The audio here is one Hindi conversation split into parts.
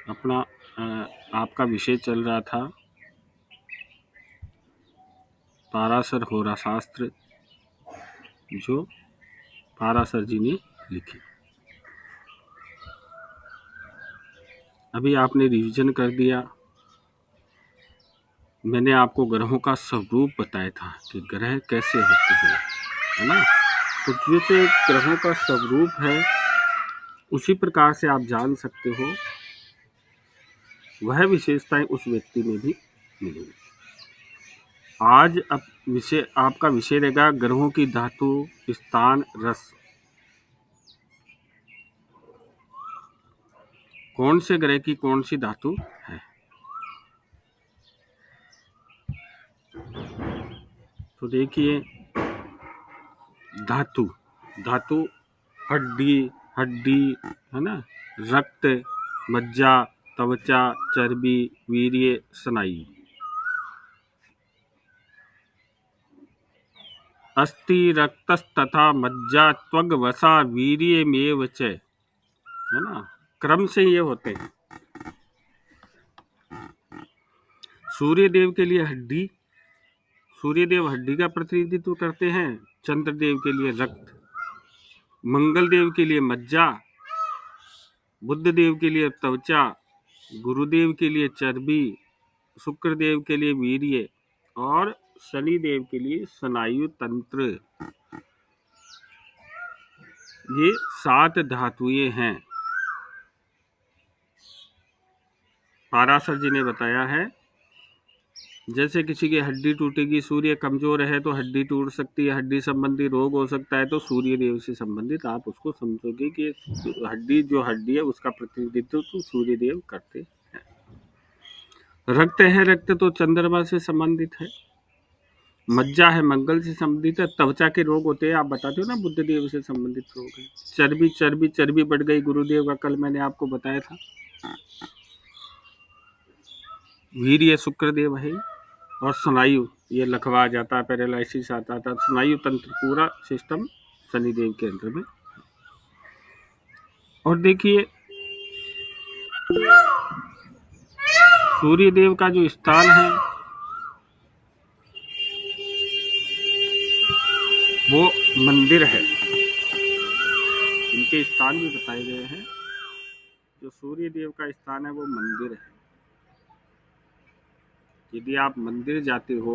अपना आपका विषय चल रहा था पाराशर होरा शास्त्र, जो पाराशर जी ने लिखी। अभी आपने रिवीजन कर दिया। मैंने आपको ग्रहों का स्वरूप बताया था कि ग्रह कैसे होते हैं, है ना। तो जैसे ग्रहों का स्वरूप है उसी प्रकार से आप जान सकते हो वह विशेषताएं उस व्यक्ति में भी मिलेंगी। आज अब विषय आपका विषय रहेगा ग्रहों की धातु, स्थान, रस। कौन से ग्रह की कौन सी धातु है। तो देखिए, धातु धातु हड्डी है ना, रक्त, मज्जा, त्वचा, चर्बी, वीर्य, स्नायु। अस्थि रक्तस्तथा मज्जा त्वग वसा वीर्यमेव च, है ना, क्रम से ये होते हैं। सूर्यदेव के लिए हड्डी, सूर्यदेव हड्डी का प्रतिनिधित्व करते हैं। चंद्रदेव के लिए रक्त, मंगलदेव के लिए मज्जा, बुधदेव के लिए त्वचा, गुरुदेव के लिए चर्बी, शुक्रदेव के लिए वीर्य और शनिदेव के लिए स्नायु तंत्र। ये 7 धातुएं हैं। पाराशर जी ने बताया है जैसे किसी की हड्डी टूटेगी, सूर्य कमजोर है तो हड्डी टूट सकती है, हड्डी संबंधी रोग हो सकता है, तो सूर्य देव से संबंधित आप उसको समझोगे कि हड्डी है उसका प्रतिनिधित्व तो सूर्य देव करते हैं। रक्त है, रक्त तो चंद्रमा से संबंधित है। मज्जा है, मंगल से संबंधित है। त्वचा के रोग होते हैं, आप बताते हो ना, बुध देव से संबंधित रोग है। चर्बी बढ़ गई, गुरुदेव का कल मैंने आपको बताया था। वीर्य शुक्रदेव है। और स्नायु, ये लखवा जाता है, पैरालिसिस आता था, स्नायु तंत्र पूरा सिस्टम शनिदेव के अंदर में। और देखिए, सूर्यदेव का जो स्थान है वो मंदिर है। इनके स्थान भी बताए गए हैं। जो सूर्यदेव का स्थान है वो मंदिर है। यदि आप मंदिर जाते हो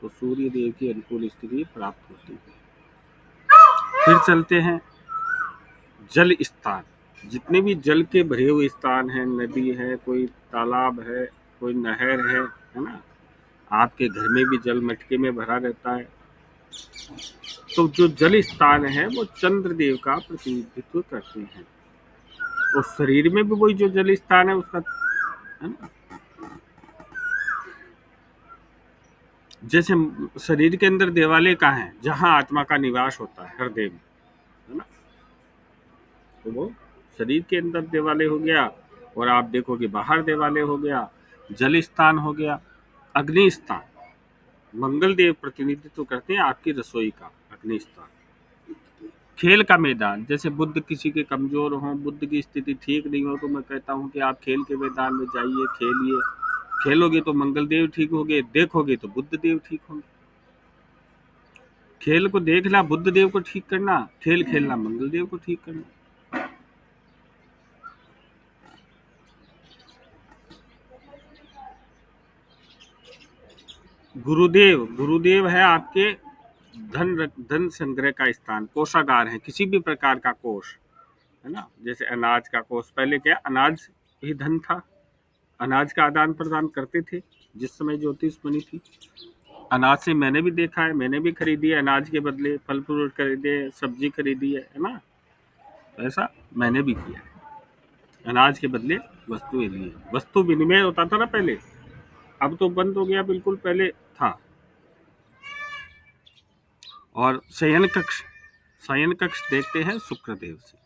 तो सूर्य देव की अनुकूल स्थिति प्राप्त होती है। फिर चलते हैं जल स्थान। जितने भी जल के भरे हुए स्थान हैं, नदी है, कोई तालाब है, कोई नहर है ना, आपके घर में भी जल मटके में भरा रहता है। तो जो जल स्थान है वो चंद्रदेव का प्रतिनिधित्व करते हैं। और शरीर में भी वही जो जल स्थान है उसका, है ना, जैसे शरीर के अंदर देवालय कहाँ है, जहां आत्मा का निवास होता है, हृदय में, है ना। तो वो शरीर के अंदर देवालय हो गया। और आप देखोगे बाहर देवालय हो गया, जल स्थान हो गया, अग्नि स्थान। मंगल देव प्रतिनिधित्व करते हैं आपकी रसोई का, अग्नि स्थान। खेल का मैदान, जैसे बुद्ध किसी के कमजोर हो, बुद्ध की स्थिति ठीक नहीं हो, तो मैं कहता हूँ कि आप खेल के मैदान में जाइए, खेलिए। खेलोगे तो मंगल देव ठीक होंगे, देखोगे तो बुद्ध देव ठीक होंगे। खेल को देखना बुद्ध देव को ठीक करना, खेल खेलना मंगल देव को ठीक करना। गुरुदेव है आपके धन संग्रह का स्थान, कोषागार है, किसी भी प्रकार का कोष, है ना। जैसे अनाज का कोष, पहले क्या अनाज ही धन था, अनाज का आदान प्रदान करते थे जिस समय ज्योतिष बनी थी। अनाज से मैंने भी देखा है, मैंने भी खरीदी है, अनाज के बदले फल फ्रूट खरीदे, सब्जी खरीदी है ना। ऐसा मैंने भी किया है, अनाज के बदले वस्तुएं ली। वस्तु विनिमय होता था ना पहले, अब तो बंद हो गया बिल्कुल, पहले था। और शयन कक्ष देखते हैं शुक्रदेव से।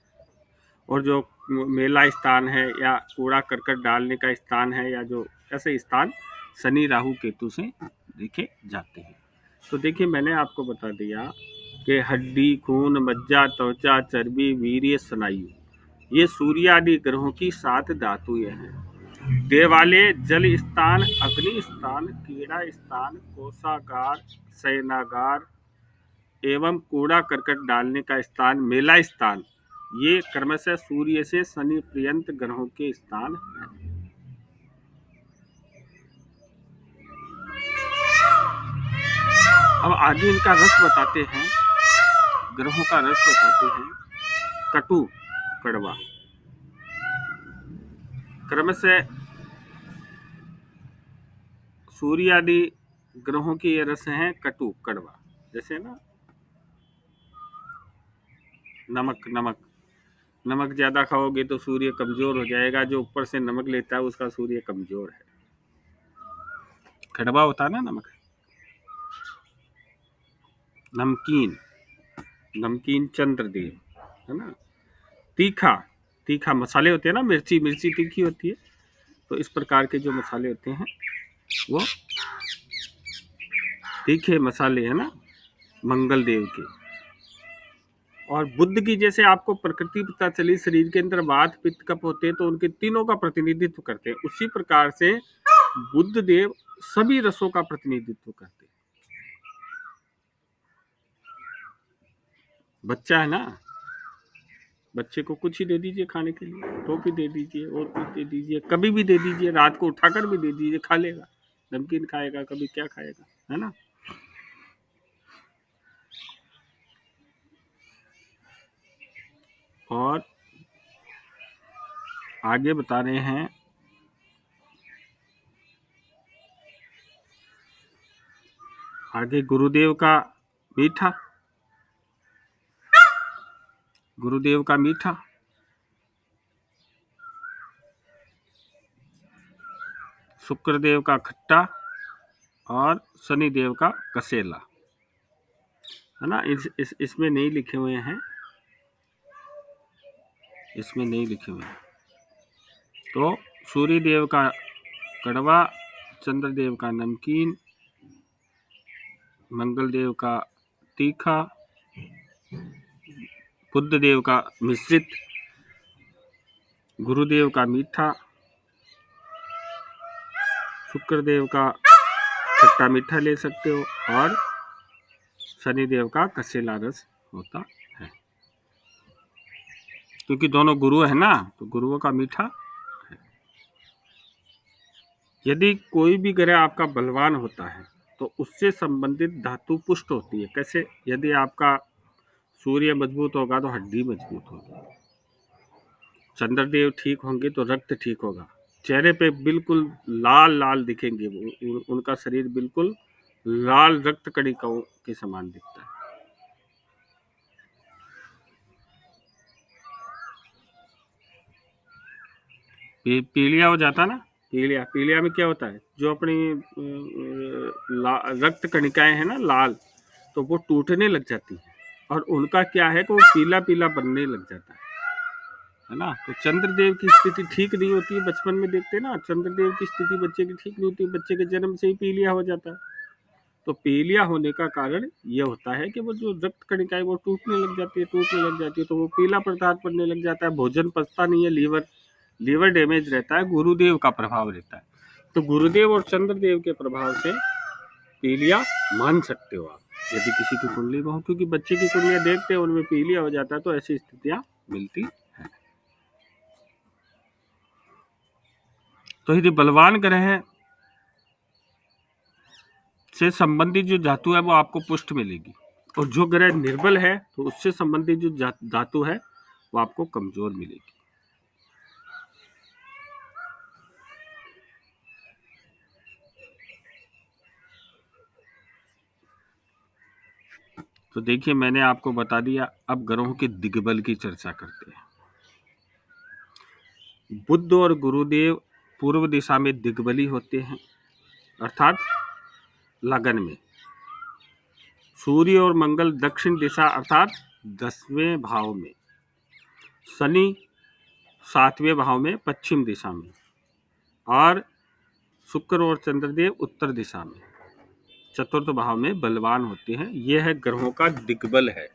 और जो मेला स्थान है या कूड़ा करकट डालने का स्थान है, या जो ऐसे स्थान शनि राहु केतु से देखे जाते हैं। तो देखिए, मैंने आपको बता दिया कि हड्डी, खून, मज्जा, त्वचा, चर्बी, वीर्य, स्नायु, ये सूर्य आदि ग्रहों की 7 धातुएं हैं। देवालय जल स्थान, अग्नि स्थान, क्रीड़ा स्थान, कोषागार, शयनागार एवं कूड़ा करकट डालने का स्थान, मेला स्थान, ये क्रमशः सूर्य से शनि पर्यंत ग्रहों के स्थान हैं। अब आगे इनका रस बताते हैं, ग्रहों का रस बताते हैं। कटु, कड़वा, क्रमशः सूर्य आदि ग्रहों के ये रस हैं कटु, कड़वा। जैसे ना नमक, नमक ज्यादा खाओगे तो सूर्य कमजोर हो जाएगा, जो ऊपर से नमक लेता है उसका सूर्य कमजोर है। कड़वा होता है ना नमक। नमकीन, नमकीन चंद्रदेव, है ना। तीखा, तीखा मसाले होते हैं ना, मिर्ची तीखी होती है, तो इस प्रकार के जो मसाले होते हैं वो तीखे मसाले, है ना, मंगल देव के। और बुद्ध की जैसे आपको प्रकृति पता चली, शरीर के अंदर वात पित्त कफ होते हैं तो उनके तीनों का प्रतिनिधित्व करते हैं, उसी प्रकार से बुद्ध देव सभी रसों का प्रतिनिधित्व करते हैं। बच्चा है ना, बच्चे को कुछ ही दे दीजिए खाने के लिए, टोपी दे दीजिए और कुछ दे दीजिए, कभी भी दे दीजिए, रात को उठाकर भी दे दीजिए, खा लेगा, नमकीन खाएगा, कभी क्या खाएगा, है ना। और आगे बता रहे हैं, आगे गुरुदेव का मीठा, गुरुदेव का मीठा, शुक्रदेव का खट्टा और शनिदेव का कसेला, है ना। इसमें नहीं लिखे हुए हैं, इसमें नहीं लिखे हुए हैं। तो सूर्य देव का कड़वा, चंद्रदेव का नमकीन, मंगल देव का तीखा, बुद्ध देव का मिश्रित, गुरुदेव का मीठा, शुक्रदेव का खट्टा मीठा ले सकते हो, और शनिदेव का कसेला रस होता है, क्योंकि दोनों गुरु है ना, तो गुरुओं का मीठा है। यदि कोई भी ग्रह आपका बलवान होता है तो उससे संबंधित धातु पुष्ट होती है। कैसे? यदि आपका सूर्य मजबूत होगा तो हड्डी मजबूत होगी, चंद्रदेव ठीक होंगे तो रक्त ठीक होगा, चेहरे पे बिल्कुल लाल लाल दिखेंगे, उनका शरीर बिल्कुल लाल रक्त कणिकाओं के समान दिखता है। पीलिया हो जाता ना, पीलिया में क्या होता है, जो अपनी रक्त कणिकाएं हैं ना लाल, तो वो टूटने लग जाती है, और उनका क्या है कि वो पीला पीला बनने लग जाता है ना। तो चंद्रदेव की स्थिति ठीक नहीं होती है, बचपन में देखते हैं ना, चंद्रदेव की स्थिति बच्चे की ठीक नहीं होती, बच्चे के जन्म से ही पीलिया हो जाता है। तो पीलिया होने का कारण ये होता है कि वो जो रक्त कणिकाएं वो टूटने लग जाती है, तो वो पीला पदार्थ बनने लग जाता है, भोजन पचता नहीं है, लीवर डैमेज रहता है, गुरुदेव का प्रभाव रहता है। तो गुरुदेव और चंद्रदेव के प्रभाव से पीलिया मान सकते हो आप, यदि किसी की कुंडली में हो, क्योंकि बच्चे की कुंडलियां देखते हैं उनमें पीलिया हो जाता है, तो ऐसी स्थितियां मिलती है। तो यदि बलवान ग्रह से संबंधित जो धातु है वो आपको पुष्ट मिलेगी, और जो ग्रह निर्बल है तो उससे संबंधित जो धातु है वो आपको कमजोर मिलेगी। तो देखिए, मैंने आपको बता दिया, अब ग्रहों के दिग्बल की चर्चा करते हैं। बुध और गुरुदेव पूर्व दिशा में दिग्बली होते हैं, अर्थात लगन में। सूर्य और मंगल दक्षिण दिशा अर्थात 10वें भाव में, शनि 7वें भाव में पश्चिम दिशा में, और शुक्र और चंद्रदेव उत्तर दिशा में, चतुर्थ भाव में बलवान होते हैं। यह है ग्रहों का दिग्बल है।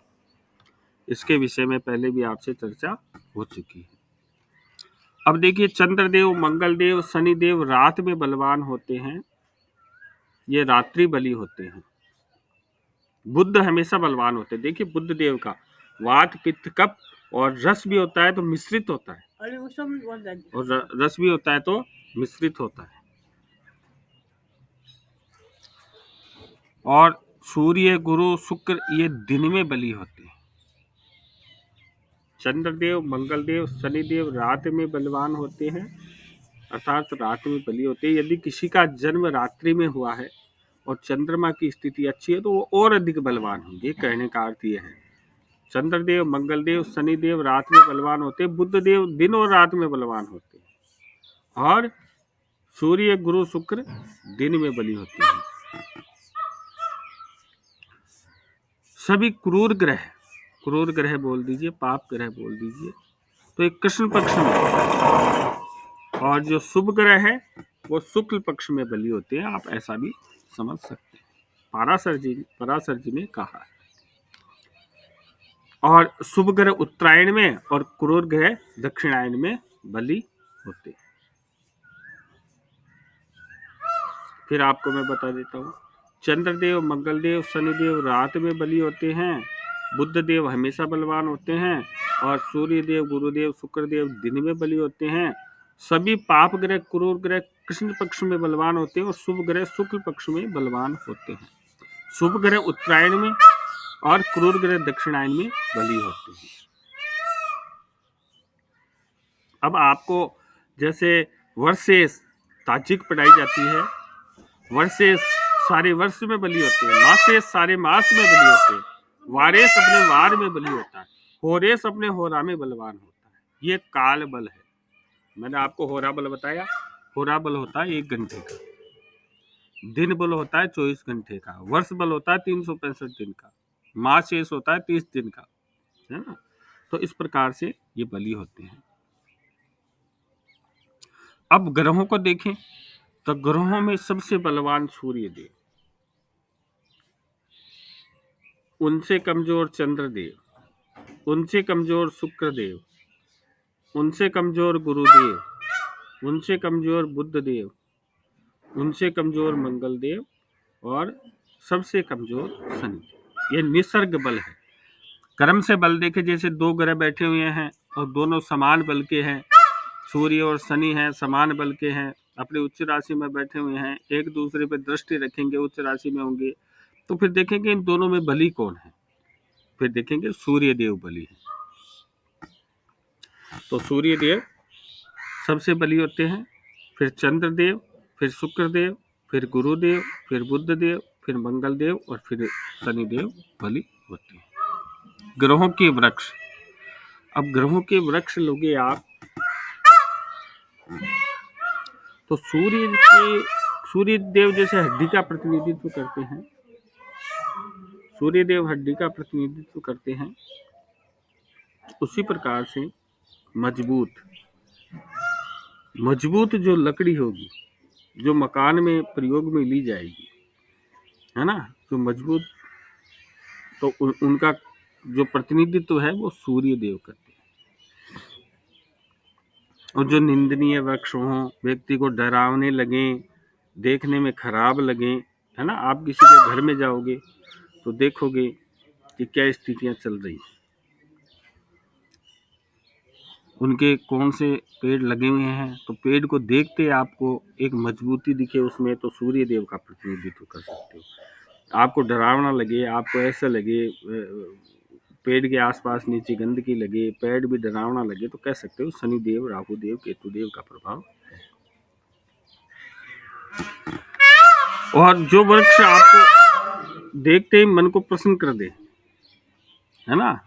इसके विषय में पहले भी आपसे चर्चा हो चुकी है। अब देखिए, चंद्रदेव, मंगलदेव, शनिदेव रात में बलवान होते हैं, ये रात्रि बली होते हैं। बुध हमेशा बलवान होते हैं। देखिए, बुध देव का वात, पित्त, कफ और रस भी होता है तो मिश्रित होता है, और रस भी होता है तो मिश्रित होता है। और सूर्य, गुरु, शुक्र ये दिन में बली होते हैं। चंद्रदेव, मंगलदेव, शनिदेव रात में बलवान होते हैं, अर्थात रात में बली होते हैं। यदि किसी का जन्म रात्रि में हुआ है और चंद्रमा की स्थिति अच्छी है तो वो और अधिक बलवान होंगे। कहने का अर्थ यह है, चंद्रदेव, मंगलदेव, शनिदेव रात में बलवान होते हैं, बुध देव दिन और रात में बलवान होते हैं, और सूर्य, गुरु, शुक्र दिन में बली होते हैं। सभी क्रूर ग्रह बोल दीजिए, पाप ग्रह बोल दीजिए, तो एक कृष्ण पक्ष में, और जो शुभ ग्रह है वो शुक्ल पक्ष में बली होते हैं। आप ऐसा भी समझ सकते हैं, पराशर जी ने कहा है। और शुभ ग्रह उत्तरायण में और क्रूर ग्रह दक्षिणायन में बली होते हैं। फिर आपको मैं बता देता हूँ, चंद्रदेव, मंगलदेव, शनिदेव रात में बली होते हैं, बुध देव हमेशा बलवान होते हैं, और सूर्य देव, गुरुदेव, शुक्र देव दिन में बली होते हैं। सभी पाप ग्रह, क्रूर ग्रह कृष्ण पक्ष में बलवान होते हैं, और शुभ ग्रह शुक्ल पक्ष में बलवान होते हैं। शुभ ग्रह उत्तरायण में और क्रूर ग्रह दक्षिणायन में बली होते हैं। अब आपको जैसे वर्षेस ताजिक पढ़ाई जाती है, वर्षेस सारे वर्ष में बली होते हैं, मासेस सारे मास में बली होते हैं, वारेस अपने वार में बली होता है, होरेस अपने होरा में बलवान होता है। ये काल बल है। मैंने आपको होरा बल बताया, होरा बल होता है 1 घंटे का, दिन बल होता है 24 घंटे का, वर्ष बल होता है 365 दिन का, मास शेष होता है 30 दिन का, है ना। तो इस प्रकार से ये बली होते हैं। अब ग्रहों को देखें तो ग्रहों में सबसे बलवान सूर्य देव, उनसे कमजोर चंद्रदेव, उनसे कमजोर शुक्रदेव, उनसे कमजोर गुरुदेव, उनसे कमजोर बुधदेव, उनसे कमजोर मंगलदेव, और सबसे कमजोर शनि। ये निसर्ग बल है। क्रम से बल देखे, जैसे 2 ग्रह बैठे हुए हैं और दोनों समान बल के हैं, सूर्य और शनि हैं, समान बल के हैं, अपनी उच्च राशि में बैठे हुए हैं, एक दूसरे पर दृष्टि रखेंगे, उच्च राशि में होंगे, तो फिर देखेंगे इन दोनों में बली कौन है। फिर देखेंगे सूर्य देव बली है। तो सूर्य देव सबसे बली होते हैं, फिर चंद्रदेव, फिर शुक्रदेव, फिर गुरुदेव, फिर बुधदेव, फिर मंगलदेव, और फिर शनिदेव बली होते हैं। ग्रहों के वृक्ष, अब ग्रहों के वृक्ष लोगे आप, तो सूर्य देव जैसे हड्डी का प्रतिनिधित्व करते हैं, सूर्य देव हड्डी का प्रतिनिधित्व करते हैं, उसी प्रकार से मजबूत जो लकड़ी होगी, जो मकान में प्रयोग में ली जाएगी, है ना, जो मजबूत, तो उनका जो प्रतिनिधित्व है वो सूर्य देव करते हैं। और जो निंदनीय वृक्ष हों, व्यक्ति को डरावने लगे, देखने में खराब लगे, है ना, आप किसी के घर में जाओगे तो देखोगे कि क्या स्थितियां चल रही हैं, उनके कौन से पेड़ लगे हुए हैं, तो पेड़ को देखते आपको एक मजबूती दिखे उसमें, तो सूर्य देव का प्रतिनिधित्व कर सकते हो। आपको डरावना लगे, आपको ऐसा लगे, पेड़ के आसपास नीचे गंदगी लगे, पेड़ भी डरावना लगे, तो कह सकते हो शनिदेव, राहुदेव, केतुदेव का प्रभाव है। और जो वृक्ष आपको देखते ही मन को प्रसन्न कर दे, है ना,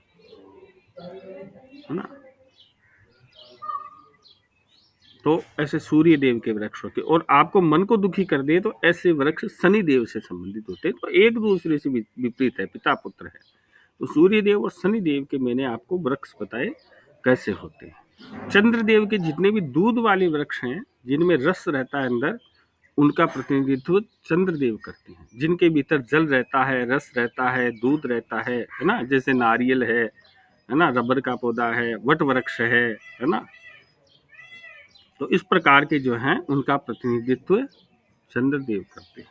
तो ऐसे सूर्य देव के वृक्ष होते, और आपको मन को दुखी कर दे तो ऐसे वृक्ष शनि देव से संबंधित होते हैं। तो एक दूसरे से विपरीत है, पिता पुत्र है। तो सूर्य देव और शनि देव के मैंने आपको वृक्ष बताए कैसे होते हैं। चंद्रदेव के जितने भी दूध वाले वृक्ष हैं, जिनमें रस रहता है अंदर, उनका प्रतिनिधित्व चंद्रदेव करते हैं। जिनके भीतर जल रहता है, रस रहता है, दूध रहता है ना, जैसे नारियल है ना, रबर का पौधा है, वट वृक्ष है ना, तो इस प्रकार के जो हैं उनका प्रतिनिधित्व चंद्रदेव करते हैं।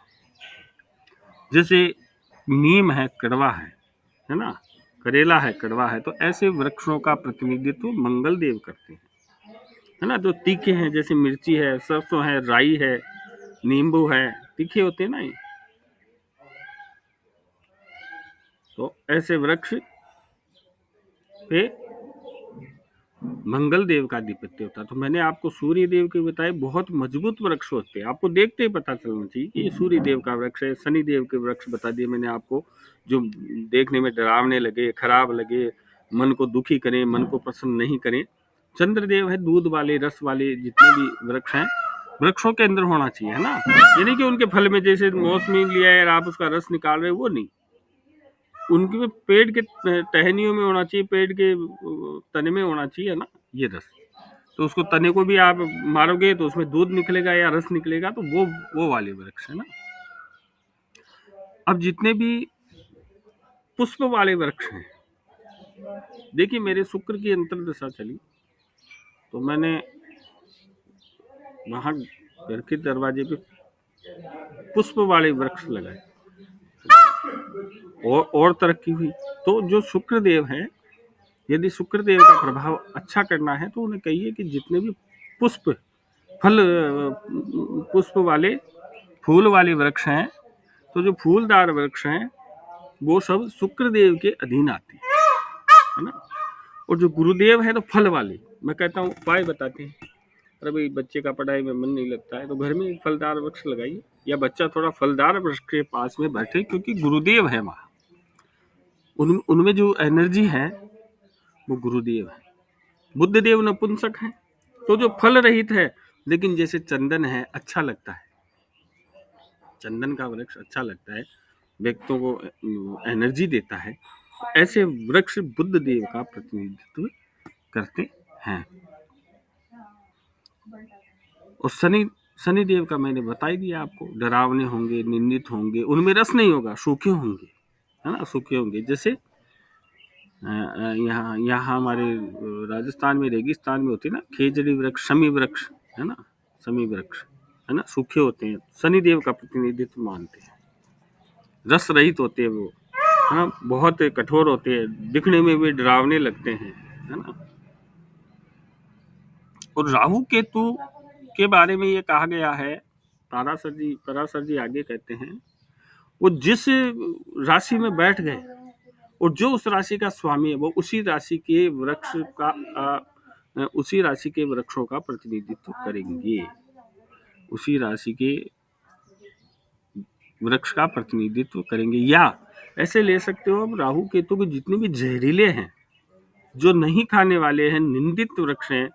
जैसे नीम है, कड़वा है ना, करेला है, कड़वा है, तो ऐसे वृक्षों का प्रतिनिधित्व मंगल देव करते हैं, है ना। तो तीखे हैं, जैसे मिर्ची है, सरसों है, राई है, नींबू है, तीखे होते हैं ना ये। तो ऐसे वृक्ष पे मंगल देव का आधिपत्य होता है। तो मैंने आपको सूर्य देव के बताए बहुत मजबूत वृक्ष होते हैं, आपको देखते ही पता चलना चाहिए कि ये सूर्य देव का वृक्ष है। शनि देव के वृक्ष बता दिए मैंने आपको, जो देखने में डरावने लगे, खराब लगे, मन को दुखी करें, मन को प्रसन्न नहीं करें। चंद्रदेव है दूध वाले, रस वाले, जितने भी वृक्ष हैं वृक्षों के अंदर होना चाहिए, है ना। ये नहीं कि उनके फल में जैसे मौसमी लिया है और आप उसका रस निकाल रहे हो, वो नहीं। उनके पेड़ के टहनियों में होना चाहिए, पेड़ के तने में होना चाहिए, है ना, ये रस। तो उसको तने को भी आप मारोगे तो उसमें दूध निकलेगा या रस निकलेगा, तो वो वाले वृक्ष है ना। अब जितने भी पुष्प वाले वृक्ष हैं, देखिए मेरे शुक्र की अंतर्दशा चली तो मैंने वहां घर के दरवाजे पे पुष्प वाले वृक्ष लगाए और तरक्की हुई। तो जो शुक्रदेव है, यदि शुक्रदेव का प्रभाव अच्छा करना है तो उन्हें कहिए कि जितने भी पुष्प फल पुष्प वाले फूल वाले वृक्ष हैं, तो जो फूलदार वृक्ष हैं वो सब शुक्रदेव के अधीन आते हैं, है ना। और जो गुरुदेव है तो फल वाले, मैं कहता हूँ उपाय बताते हैं। अरे भाई बच्चे का पढ़ाई में मन नहीं लगता है तो घर में एक फलदार वृक्ष लगाइए, या बच्चा थोड़ा फलदार वृक्ष के पास में बैठे, क्योंकि गुरुदेव है वहाँ, उनमें जो एनर्जी है वो गुरुदेव है। बुद्ध देव नपुंसक है, तो जो फल रहित है, लेकिन जैसे चंदन है अच्छा लगता है, चंदन का वृक्ष अच्छा लगता है, व्यक्तियों को एनर्जी देता है, ऐसे वृक्ष बुद्ध देव का प्रतिनिधित्व करते हैं। और शनि देव का मैंने बता ही दिया आपको, डरावने होंगे, निंदित होंगे, उनमें रस नहीं होगा, सूखे होंगे, है ना, सूखे होंगे। जैसे यहाँ हमारे राजस्थान में रेगिस्तान में होती है ना खेजड़ी वृक्ष, शमी वृक्ष, है ना, शमी वृक्ष, है ना, सूखे होते हैं, शनि देव का प्रतिनिधित्व मानते हैं। रस रहित होते हैं वो, है ना, बहुत कठोर होते हैं, दिखने में भी डरावने लगते हैं, है ना। और राहु केतु के बारे में ये कहा गया है, पराशर जी आगे कहते हैं, वो जिस राशि में बैठ गए और जो उस राशि का स्वामी है वो उसी राशि के वृक्षों का प्रतिनिधित्व करेंगे, उसी राशि के वृक्ष का प्रतिनिधित्व करेंगे। या ऐसे ले सकते हो अब, राहु केतु के जितने भी जहरीले हैं, जो नहीं खाने वाले हैं, निंदित वृक्ष हैं,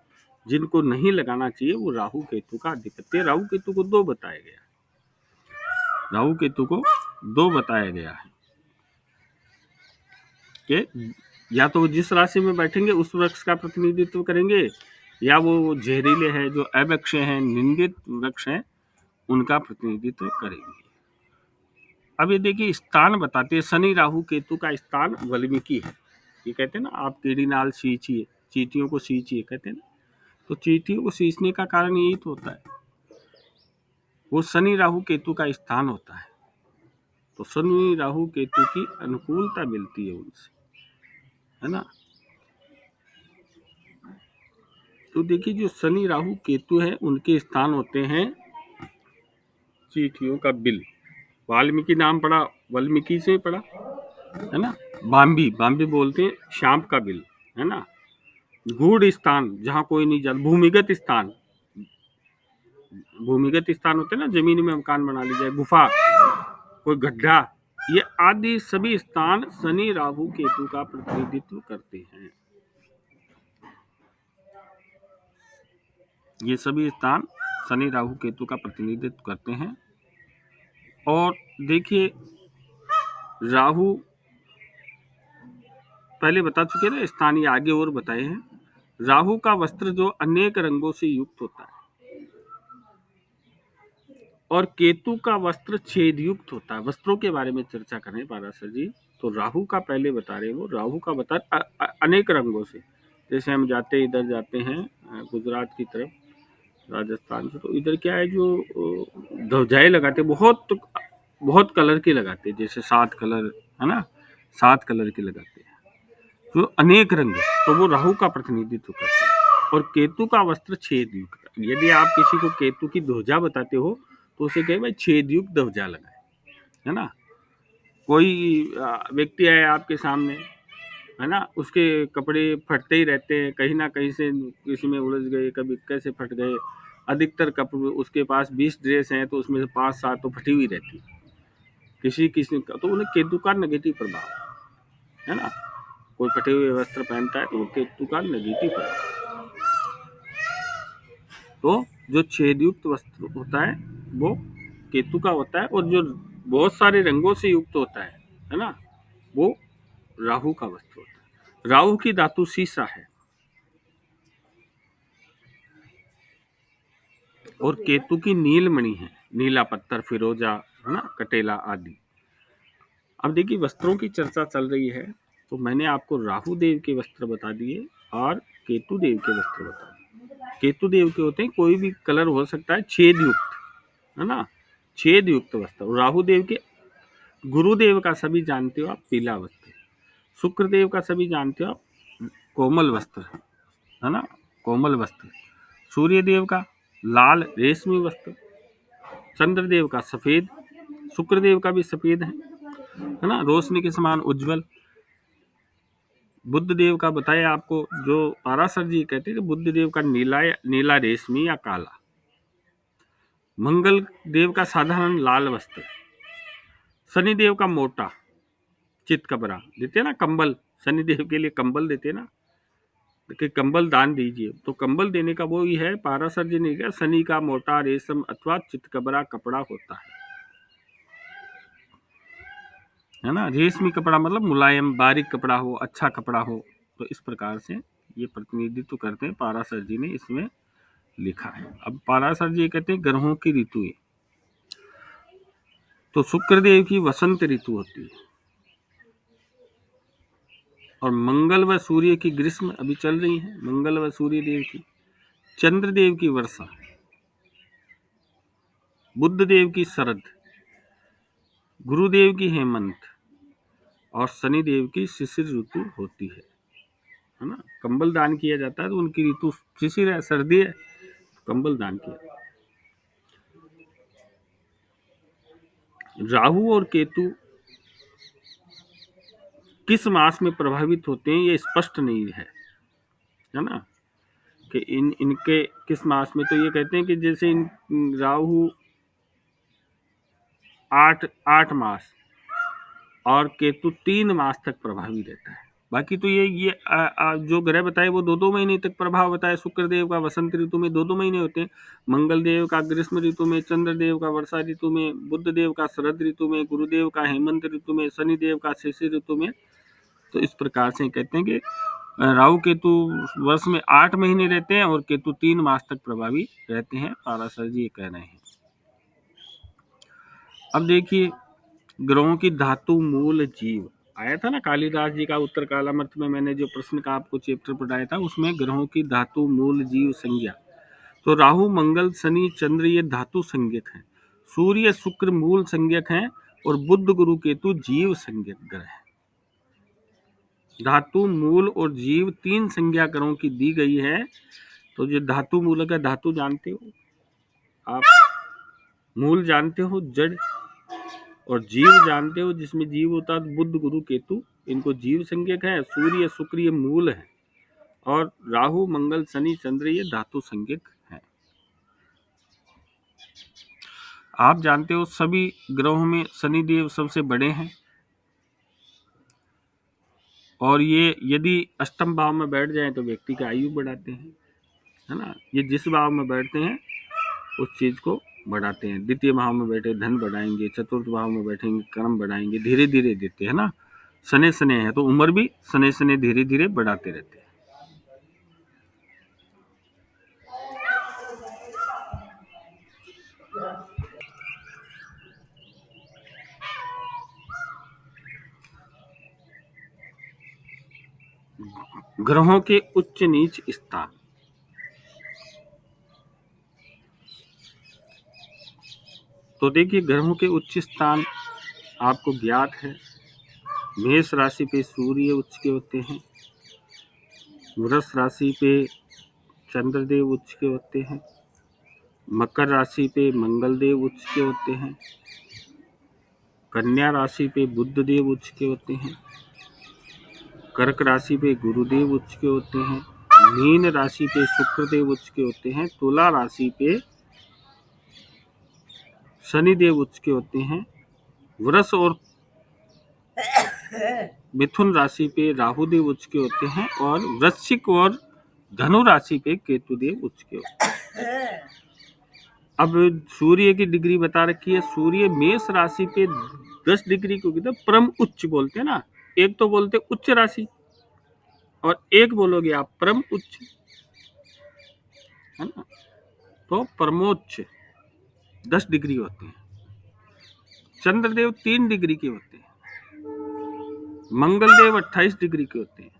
जिनको नहीं लगाना चाहिए, वो राहु केतु का आधिपत्य। राहु केतु को दो बताया गया, राहु केतु को दो बताया गया है कि या तो जिस राशि में बैठेंगे उस वृक्ष का प्रतिनिधित्व करेंगे, या वो जहरीले हैं, जो अवृक्ष हैं, निंदित वृक्ष हैं, उनका प्रतिनिधित्व करेंगे। अब ये देखिए स्थान बताते हैं, शनि राहु केतु का स्थान वाल्मीकि है। ये कहते हैं ना, आप कीड़ी नाल सींचिए, चींटियों को सींचिए, कहते हैं ना, तो चींटियों को सींचने का कारण यही तो होता है, वो शनि राहु केतु का स्थान होता है। तो शनि राहु केतु की अनुकूलता मिलती है उनसे, है ना। तो देखिए जो शनि राहु केतु है उनके स्थान होते हैं चींटियों का बिल। वाल्मीकि नाम पड़ा, वाल्मीकि से पड़ा, है ना। बाम्बी बोलते हैं सांप का बिल, है ना। गूढ़ स्थान, जहाँ कोई नहीं जाता, भूमिगत स्थान होते हैं ना, जमीन में मकान बना लीजिए, गुफा, कोई गड्ढा, ये आदि सभी स्थान शनि राहु केतु का प्रतिनिधित्व करते हैं। ये सभी स्थान शनि राहु केतु का प्रतिनिधित्व करते हैं। और देखिए राहु पहले बता चुके ना, स्थान ये आगे और बताए हैं। राहु का वस्त्र जो अनेक रंगों से युक्त होता है और केतु का वस्त्र छेद युक्त होता है। वस्त्रों के बारे में चर्चा करें पाराशर जी, तो राहु का पहले बता रहे वो, राहु का बता अनेक रंगों से। जैसे हम इधर जाते हैं गुजरात की तरफ, राजस्थान से। तो इधर क्या है, जो ध्वजाएं लगाते, बहुत बहुत कलर की लगाते हैं, जैसे 7 कलर है ना, 7 कलर की लगाते हैं, जो अनेक रंग है, तो वो राहु का प्रतिनिधित्व करते हैं। और केतु का वस्त्र छेद युक्त। यदि आप किसी को केतु की ध्वजा बताते हो तो उसे कहे भाई छेद युक्त ध्वजा लगाए, है ना। कोई व्यक्ति है आपके सामने, है ना, उसके कपड़े फटते ही रहते हैं, कहीं ना कहीं से किसी में उलझ गए, कभी कैसे फट गए। अधिकतर कपड़े उसके पास 20 ड्रेस हैं तो उसमें से 5-7 तो फटी हुई रहती है, किसी किसी का, तो उन्हें केतु का नेगेटिव प्रभाव है ना। कोई फटे हुए वस्त्र पहनता है तो वो केतु का नेगेटिव प्रभाव। तो जो छेदयुक्त वस्त्र होता है वो केतु का होता है, और जो बहुत सारे रंगों से युक्त होता है ना, वो राहु का वस्त्र होता है। राहु की धातु सीसा है और केतु की नीलमणि है, नीला पत्थर, फिरोजा, है ना, कटेला आदि। अब देखिए वस्त्रों की चर्चा चल रही है, तो मैंने आपको राहु देव के वस्त्र बता दिए और केतु देव के वस्त्र बता दिए। केतु देव के होते हैं कोई भी कलर हो सकता है छेद युक्त, है ना, छेद युक्त वस्त्र। राहु देव के, गुरुदेव का सभी जानते हो आप, पीला वस्त्र। शुक्र देव का सभी जानते हो आप, कोमल वस्त्र, है ना, कोमल वस्त्र। सूर्य देव का लाल रेशमी वस्त्र, चंद्रदेव का सफेद, शुक्रदेव का भी सफेद है ना, रोशनी के समान उज्जवल। बुद्ध देव का बताया आपको, जो पाराशर जी कहते हैं कि बुद्ध देव का नीला रेशमी या काला। मंगल देव का साधारण लाल वस्त्र। शनि देव का मोटा चितकबरा, देते हैं ना कंबल, शनि देव के लिए कंबल देते हैं ना, कि कंबल दान दीजिए, तो कंबल देने का वो ही है, पाराशर जी ने कहा शनि का मोटा रेशम अथवा चितकबरा कपड़ा होता है ना। रेशमी कपड़ा मतलब मुलायम बारीक कपड़ा हो, अच्छा कपड़ा हो। तो इस प्रकार से ये प्रतिनिधित्व करते हैं, पाराशर जी ने इसमें लिखा है। अब पाराशर जी कहते हैं ग्रहों की ऋतुएं, तो शुक्रदेव की वसंत ऋतु होती है, और मंगल व सूर्य की ग्रीष्म अभी चल रही है, मंगल व सूर्य देव की। चंद्रदेव की वर्षा, बुद्ध देव की शरद, गुरुदेव की हेमंत, और शनि देव की शिशिर ऋतु होती है ना। कंबल दान किया जाता है तो उनकी ऋतु शिशिर है, सर्दी है, कंबल दान किया। राहु और केतु किस मास में प्रभावित होते हैं ये स्पष्ट नहीं है ना, कि इनके किस मास में। तो ये कहते हैं कि जैसे राहु 8 मास और केतु 3 मास तक प्रभावी रहता है। बाकी तो ये जो ग्रह बताए वो 2-2 महीने तक प्रभाव बताए। शुक्रदेव का वसंत ऋतु में 2-2 महीने होते हैं, मंगल देव का ग्रीष्म ऋतु में, चंद्रदेव का वर्षा ऋतु में, बुद्ध देव का शरद ऋतु में, गुरुदेव का हेमंत ऋतु में, शनि देव का शिशिर ऋतु में। तो इस प्रकार से कहते हैं कि राहु केतु वर्ष में 8 महीने रहते हैं और केतु 3 मास तक प्रभावी रहते हैं, पाराशर जी ये कह रहे हैं। अब देखिए ग्रहों की धातु मूल जीव आया था ना, कालिदास जी का उत्तर कालामर्त में मैंने जो प्रश्न का आपको चैप्टर पढ़ाया था, उसमें ग्रहों की धातु मूल जीव संज्ञा। तो राहु मंगल शनि चंद्र ये धातु संज्ञक हैं, सूर्य शुक्र मूल संज्ञक हैं, और बुध गुरु केतु जीव संज्ञक ग्रह हैं। धातु मूल और जीव 3 संज्ञा ग्रहों की दी गई है। तो जो धातु मूलक है, धातु जानते हो आप, मूल जानते हो जड़, और जीव जानते हो जिसमें जीव होता है, बुध गुरु केतु इनको जीव संज्ञक है। सूर्य शुक्र ये मूल है, और राहु मंगल शनि चंद्र ये धातु संज्ञक है। आप जानते हो सभी ग्रहों में शनि देव सबसे बड़े हैं, और ये यदि अष्टम भाव में बैठ जाए तो व्यक्ति की आयु बढ़ाते हैं, है ना। ये जिस भाव में बैठते हैं उस चीज को बढ़ाते हैं। द्वितीय भाव में बैठे धन बढ़ाएंगे, चतुर्थ भाव में बैठेंगे कर्म बढ़ाएंगे, धीरे धीरे देते हैं ना। शनि शनि है तो उम्र भी शनि शनि धीरे धीरे बढ़ाते रहते हैं। ग्रहों के उच्च नीच स्थान, तो देखिए ग्रहों के उच्च स्थान आपको ज्ञात है। मेष राशि पे सूर्य उच्च के होते हैं, वृष राशि पे चंद्रदेव उच्च के होते हैं, मकर राशि पे मंगल देव उच्च के होते हैं, कन्या राशि पे बुध देव उच्च के होते हैं, कर्क राशि पे गुरुदेव उच्च के होते हैं, मीन राशि पे शुक्रदेव उच्च के होते हैं, तुला राशि पे शनिदेव उच्च के होते हैं, वृष और मिथुन राशि पे राहुदेव उच्च के होते हैं, और वृश्चिक और धनु राशि पे केतुदेव उच्च के होते हैं। अब सूर्य की डिग्री बता रखी है। सूर्य मेष राशि पे 10 डिग्री को कितना परम उच्च बोलते हैं ना। एक तो बोलते उच्च राशि और एक बोलोगे आप परम उच्च, है ना। तो परमोच्च 10 डिग्री होते हैं। चंद्रदेव 3 डिग्री के होते हैं, मंगलदेव 28 डिग्री के होते हैं,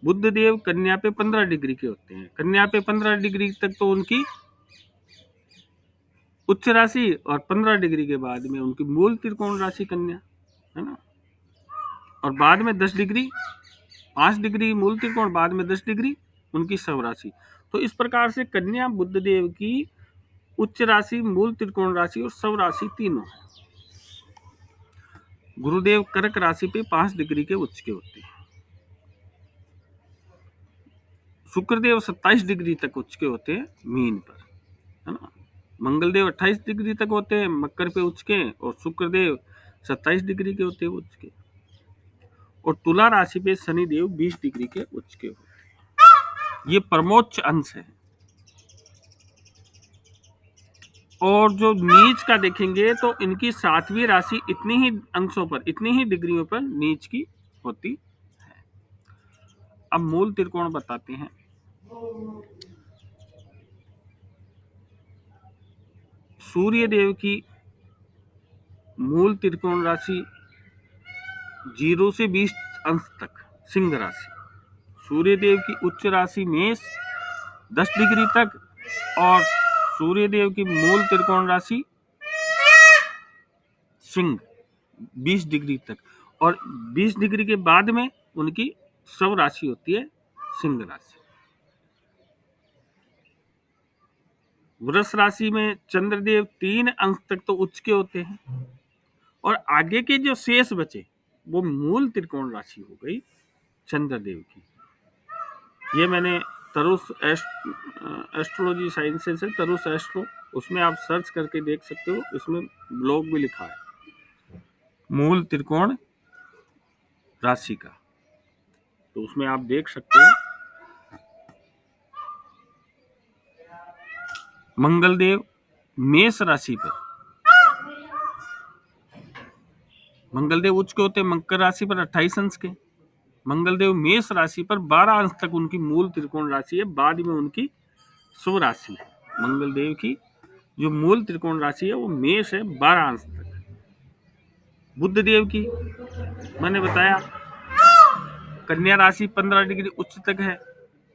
बुध देव कन्या पे 15 डिग्री के होते हैं। कन्या पे 15 डिग्री तक तो उनकी उच्च राशि, और 15 डिग्री के बाद में उनकी मूल त्रिकोण राशि कन्या, है ना। और बाद में 10 डिग्री, 5 डिग्री मूल त्रिकोण, बाद में 10 डिग्री उनकी स्व राशि। तो इस प्रकार से कन्या बुध देव की उच्च राशि, मूल त्रिकोण राशि और स्व राशि तीनों है। गुरुदेव कर्क राशि पे 5 डिग्री के उच्च के होते हैं। शुक्रदेव 27 डिग्री तक उच्च के होते हैं मीन पर, है ना। मंगलदेव 28 डिग्री तक होते हैं मकर पे उच्च के, और शुक्रदेव 27 डिग्री के होते हैं उच्च के, और तुला राशि पे शनिदेव 20 डिग्री के उच्च के होते हैं। ये परमोच्च अंश है। और जो नीच का देखेंगे तो इनकी 7वीं राशि इतनी ही अंशों पर, इतनी ही डिग्रियों पर नीच की होती है। अब मूल त्रिकोण बताते हैं। सूर्य देव की मूल त्रिकोण राशि 0 से 20 अंश तक सिंह राशि। सूर्य देव की उच्च राशि मेष 10 डिग्री तक, और सूर्य देव की मूल त्रिकोण राशि सिंह 20 डिग्री तक, और 20 डिग्री के बाद में उनकी स्व राशि होती है सिंह राशि। वृष राशि में चंद्रदेव 3 अंश तक तो उच्च के होते हैं, और आगे के जो शेष बचे वो मूल त्रिकोण राशि हो गई चंद्रदेव की। ये मैंने तरुष एस्ट्रोलॉजी साइंसेस है, तरुष एस्ट्रो, उसमें आप सर्च करके देख सकते हो। इसमें ब्लॉग भी लिखा है मूल त्रिकोण राशि का, तो उसमें आप देख सकते हो। मंगलदेव मेष राशि पर, मंगलदेव उच्च के होते हैं मकर राशि पर 28 अंश के। मंगलदेव मेष राशि पर 12 अंश तक उनकी मूल त्रिकोण राशि है, बाद में उनकी स्व राशि है। मंगलदेव की जो मूल त्रिकोण राशि है वो मेष है 12 अंश तक। बुध देव की मैंने बताया कन्या राशि 15 डिग्री उच्च तक है,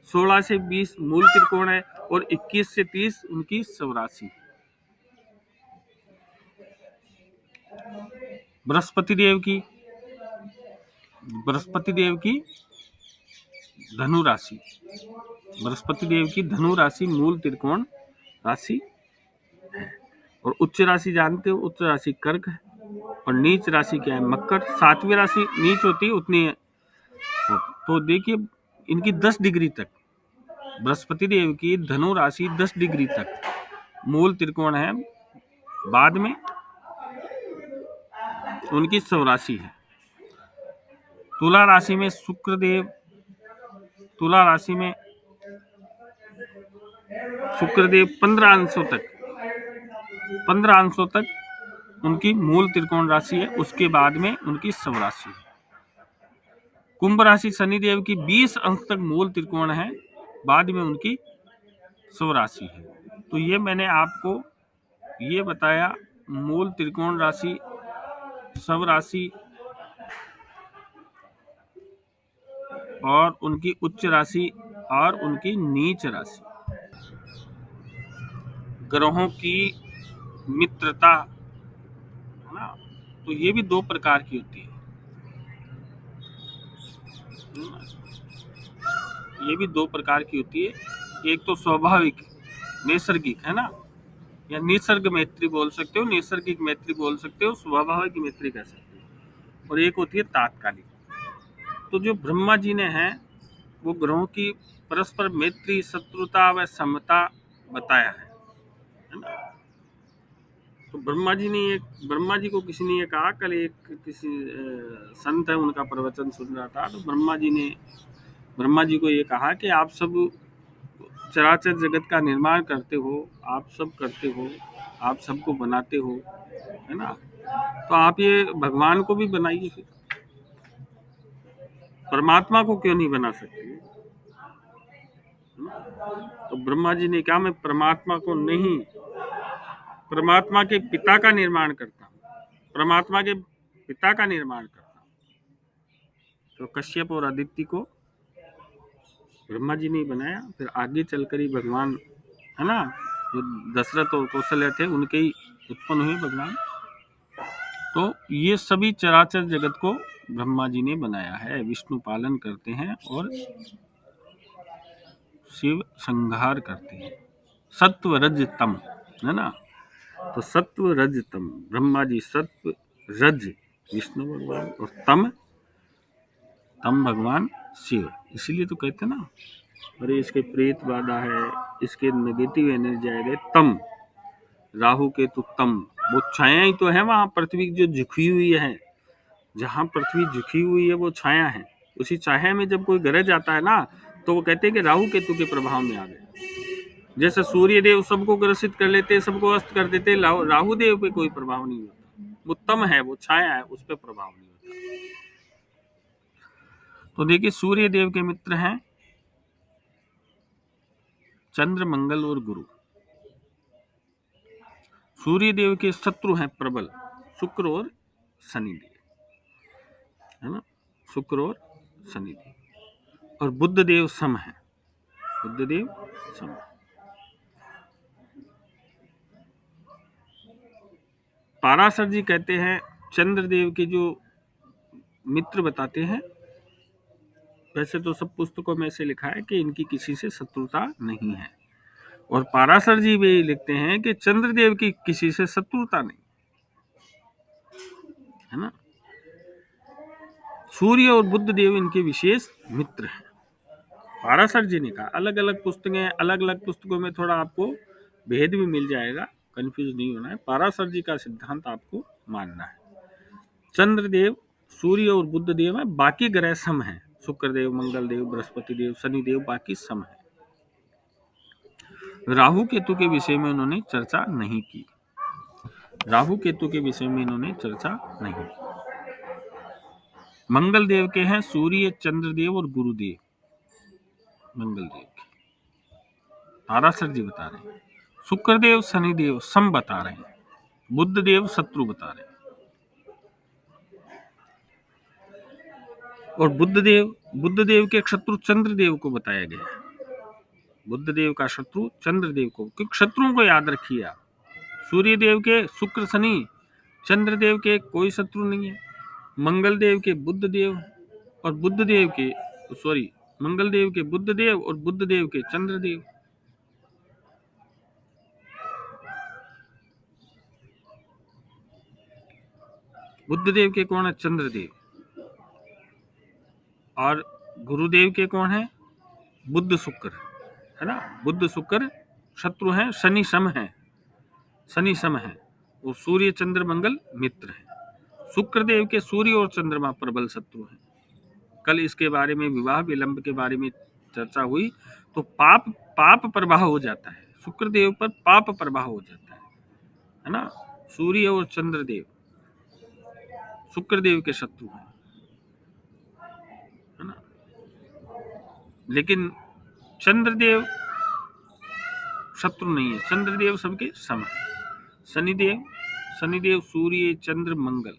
16 से 20 मूल त्रिकोण है, और 21 से 30 उनकी स्व राशि। बृहस्पति देव की धनु राशि, बृहस्पति देव की धनु राशि मूल त्रिकोण राशि है। और उच्च राशि जानते हो, उच्च राशि कर्क है, और नीच राशि क्या है मकर। 7वीं राशि नीच होती है उतनी है। तो देखिए इनकी 10 डिग्री तक, बृहस्पति देव की धनु राशि 10 डिग्री तक मूल त्रिकोण है, बाद में उनकी स्व राशि है। तुला राशि में शुक्रदेव, तुला राशि में शुक्रदेव 15 अंशों तक उनकी मूल त्रिकोण राशि है, उसके बाद में उनकी स्व राशि है। कुंभ राशि शनिदेव की 20 अंश तक मूल त्रिकोण है, बाद में उनकी स्व राशि है। तो ये मैंने आपको ये बताया मूल त्रिकोण राशि, स्व राशि और उनकी उच्च राशि और उनकी नीच राशि। ग्रहों की मित्रता, है ना, तो ये भी 2 प्रकार की होती है ना? ये भी 2 प्रकार की होती है। एक तो स्वाभाविक नैसर्गिक, है ना, या निसर्ग मैत्री बोल सकते हो, नैसर्गिक मैत्री बोल सकते हो, स्वाभाविक मैत्री कह सकते हो, और एक होती है तात्कालिक। तो जो ब्रह्मा जी ने है वो ग्रहों की परस्पर मैत्री, शत्रुता व समता बताया है ना? तो ब्रह्मा जी को किसी ने ये कहा, कल एक किसी संत है उनका प्रवचन सुन रहा था, तो ब्रह्मा जी को ये कहा कि आप सब चराचर जगत का निर्माण करते हो, आप सब करते हो, आप सबको बनाते हो, है ना, तो आप ये भगवान को भी बनाइए, फिर परमात्मा को क्यों नहीं बना सकते? तो ब्रह्मा जी ने कहा, मैं परमात्मा को नहीं, परमात्मा के पिता का निर्माण करता हूँ, परमात्मा के पिता का निर्माण करता हूँ। तो कश्यप और आदित्य को ब्रह्मा जी ने बनाया, फिर आगे चलकर ही भगवान, है ना, जो दशरथ और कौशल्य थे उनके ही उत्पन्न हुए भगवान। तो ये सभी चराचर जगत को ब्रह्मा जी ने बनाया है, विष्णु पालन करते हैं और शिव संहार करते हैं। सत्व रज तम, है ना, तो सत्व रज तम, ब्रह्मा जी सत्व, रज विष्णु भगवान, और तम भगवान शिव। इसीलिए तो कहते ना, अरे इसके प्रेत बाधा है, इसके नेगेटिव एनर्जी आएगा, तम राहु केतु तम, वो छाया ही तो है वहां, पृथ्वी जो झुकी हुई है, जहां पृथ्वी झुकी हुई है वो छाया है। उसी छाया में जब कोई गरज आता है ना, तो वो कहते हैं कि राहु केतु के प्रभाव में आ गए। जैसे सूर्य देव सबको ग्रसित कर लेते, सबको अस्त कर देते, राहु देव पे कोई प्रभाव नहीं होता, वो तम है, वो छाया है, उस पर प्रभाव नहीं होता। तो देखिए, सूर्य देव के मित्र हैं चंद्र, मंगल और गुरु। सूर्य देव के शत्रु हैं प्रबल शुक्र और शनिदेव, है ना, शुक्र और शनिदेव। और बुध देव सम है, बुध देव सम। पाराशर जी कहते हैं, चंद्रदेव के जो मित्र बताते हैं, वैसे तो सब पुस्तकों में से लिखा है कि इनकी किसी से शत्रुता नहीं है, और पाराशर जी भी लिखते हैं कि चंद्रदेव की किसी से शत्रुता नहीं, है ना। सूर्य और बुध देव इनके विशेष मित्र हैं, पाराशर जी ने कहा। अलग अलग पुस्तकें, अलग अलग पुस्तकों में थोड़ा आपको भेद भी मिल जाएगा, कंफ्यूज नहीं होना है। पाराशर जी का सिद्धांत आपको मानना है। चंद्रदेव, सूर्य और बुध देव है, बाकी ग्रह सम है, शुक्रदेव, मंगल देव, बृहस्पति देव, शनि देव, बाकी सम है। राहु केतु के विषय में उन्होंने चर्चा नहीं की, राहु केतु के विषय में इन्होंने चर्चा नहीं की। मंगल देव के हैं सूर्य, चंद्रदेव और गुरुदेव, मंगल देव के पाराशर जी बता रहे हैं। शुक्रदेव, शनिदेव सम बता रहे हैं, बुध देव शत्रु बता रहे हैं। और बुध देव के शत्रु चंद्रदेव को बताया गया है, बुध देव का शत्रु चंद्रदेव को, क्योंकि शत्रुओं को याद रखिए आप। सूर्य देव के शुक्र शनि, चंद्रदेव के कोई शत्रु नहीं है, मंगल देव के बुध देव और बुध देव के मंगल देव के बुध देव और बुध देव के चंद्रदेव। बुध देव के कौन है? चंद्रदेव। और गुरुदेव के कौन है? बुध शुक्र, है ना। बुध शुक्र शत्रु हैं, शनि सम है, शनि सम है, और सूर्य चंद्र मंगल मित्र है। शुक्रदेव के सूर्य और चंद्रमा प्रबल शत्रु हैं। कल इसके बारे में, विवाह विलंब के बारे में चर्चा हुई, तो पाप प्रभाव हो जाता है, शुक्रदेव पर पाप प्रभाव हो जाता है ना। सूर्य और चंद्रदेव शुक्रदेव के शत्रु हैं, है ना। लेकिन चंद्रदेव शत्रु नहीं है, चंद्रदेव सबके सम है। शनिदेव, सूर्य, चंद्र, मंगल,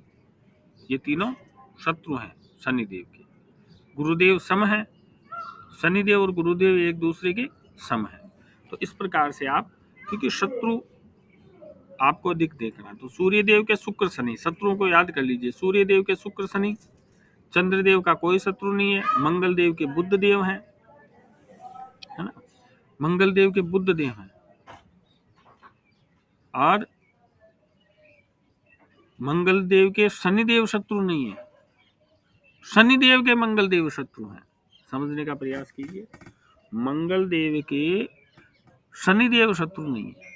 ये तीनों शत्रु हैं शनिदेव के। गुरुदेव सम है, शनिदेव और गुरुदेव एक दूसरे के सम है। तो इस प्रकार से आप, क्योंकि शत्रु आपको अधिक देखना। तो सूर्य देव के शुक्र शनि, शत्रुओं को याद कर लीजिए। सूर्य देव के शुक्र शनि, चंद्रदेव का कोई शत्रु नहीं है, मंगल देव के बुध देव हैं, है ना, मंगल देव के बुध देव हैं, और मंगल देव के शनि देव शत्रु नहीं है, शनि देव के मंगल देव शत्रु हैं। समझने का प्रयास कीजिए, मंगल देव के शनि देव शत्रु नहीं है।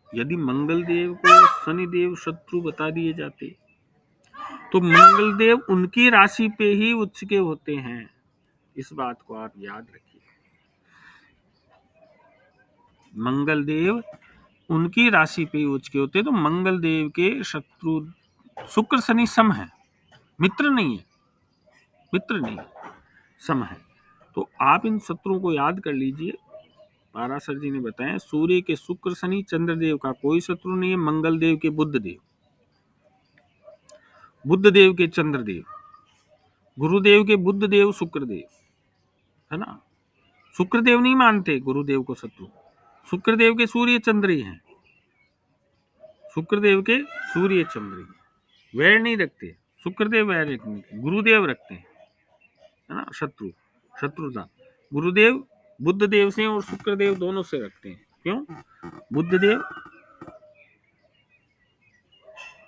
यदि मंगल देव को शनि देव शत्रु बता दिए जाते तो मंगल देव उनकी राशि पे ही उच्च के होते हैं। इस बात को आप याद रखिए, मंगल देव उनकी राशि पे ही उच्च के होते हैं। तो मंगल देव के शत्रु शुक्र शनि सम है, मित्र नहीं है, मित्र नहीं है, सम है। तो आप इन शत्रुओं को याद कर लीजिए। पाराशर जी ने बताया, सूर्य के शुक्र शनि, चंद्रदेव का कोई शत्रु नहीं है, मंगल देव के बुध देव, बुध देव के चंद्रदेव, गुरुदेव के बुध देव शुक्रदेव, है ना। शुक्रदेव नहीं मानते गुरुदेव को शत्रु, शुक्रदेव के सूर्य चंद्र ही हैं, शुक्रदेव के सूर्य चंद्र ही, वैर नहीं रखते शुक्रदेव, वैर नहीं, गुरुदेव रखते हैं, है ना, शत्रुता गुरुदेव बुध देव से और शुक्रदेव दोनों से रखते हैं। क्यों? बुध देव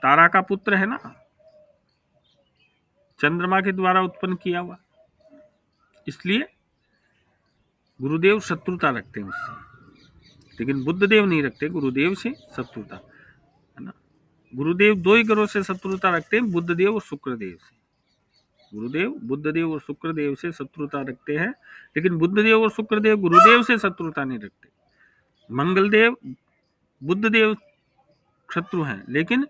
तारा का पुत्र है ना, चंद्रमा के द्वारा उत्पन्न किया हुआ, इसलिए गुरुदेव शत्रुता रखते हैं उससे, लेकिन बुध देव नहीं रखते गुरुदेव से शत्रुता, है ना। गुरुदेव दो ही ग्रहों से शत्रुता रखते हैं, बुध देव और शुक्रदेव से। गुरुदेव बुध देव और शुक्रदेव से शत्रुता रखते हैं, लेकिन बुध देव और शुक्रदेव गुरुदेव से शत्रुता नहीं रखते। मंगल देव बुध देव शत्रु हैं, लेकिन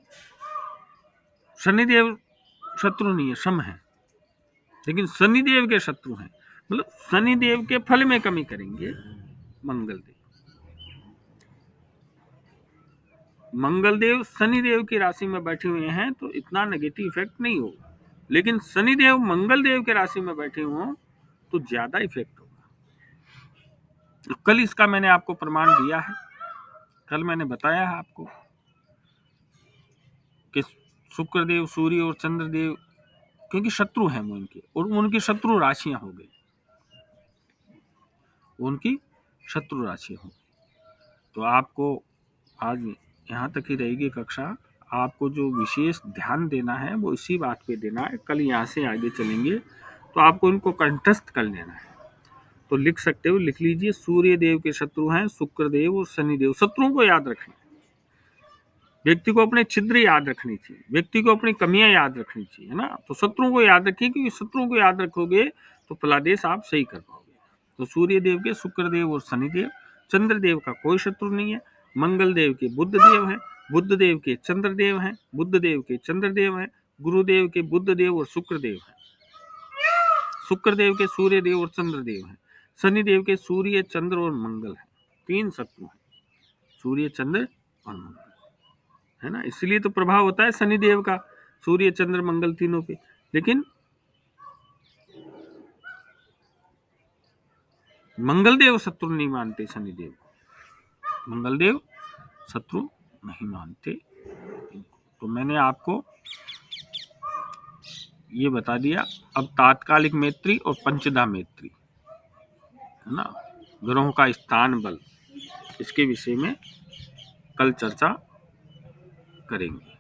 शनिदेव शत्रु नहीं है, सम है, लेकिन शनिदेव के शत्रु हैं, मतलब शनिदेव के फल में कमी करेंगे मंगल देव। मंगलदेव शनिदेव की राशि में बैठे हुए हैं तो इतना नेगेटिव इफेक्ट नहीं होगा, लेकिन शनिदेव मंगलदेव के राशि में बैठे हों तो ज्यादा इफेक्ट होगा। कल इसका मैंने आपको प्रमाण दिया है, कल मैंने बताया है आपको कि शुक्रदेव, सूर्य और चंद्रदेव क्योंकि शत्रु हैं उनके, और उनकी शत्रु राशियां हो गई, उनकी शत्रु राशि हो। तो आपको आज यहाँ तक ही रहेगी कक्षा। आपको जो विशेष ध्यान देना है वो इसी बात पे देना है। कल यहाँ से आगे चलेंगे तो आपको इनको कंठस्थ कर लेना है। तो लिख सकते हो, लिख लीजिए, सूर्य देव के शत्रु हैं शुक्रदेव और शनिदेव। शत्रुओं को याद रखना, व्यक्ति को अपने छिद्र याद रखनी चाहिए, व्यक्ति को अपनी कमियां याद रखनी चाहिए, है ना। तो शत्रुओं को याद रखिए, क्योंकि शत्रुओं को याद रखोगे तो फलादेश आप सही कर पाओगे। तो सूर्य देव के शुक्रदेव और शनिदेव, चंद्रदेव का कोई शत्रु नहीं है, मंगल देव के बुध देव है, बुध देव के चंद्रदेव हैं, बुध देव के चंद्रदेव हैं, गुरुदेव के बुध देव और शुक्रदेव है, शुक्रदेव के सूर्य देव और चंद्रदेव है, शनिदेव के सूर्य चंद्र और मंगल है। तीन शत्रु हैं, सूर्य चंद्र और मंगल, है ना। इसलिए तो प्रभाव होता है शनिदेव का सूर्य चंद्र मंगल तीनों पे। लेकिन मंगलदेव शत्रु नहीं मानते शनिदेव को, मंगलदेव शत्रु नहीं मानते। तो मैंने आपको ये बता दिया। अब तात्कालिक मैत्री और पंचदा मैत्री, है ना, ग्रहों का स्थान बल, इसके विषय में कल चर्चा करेंगे।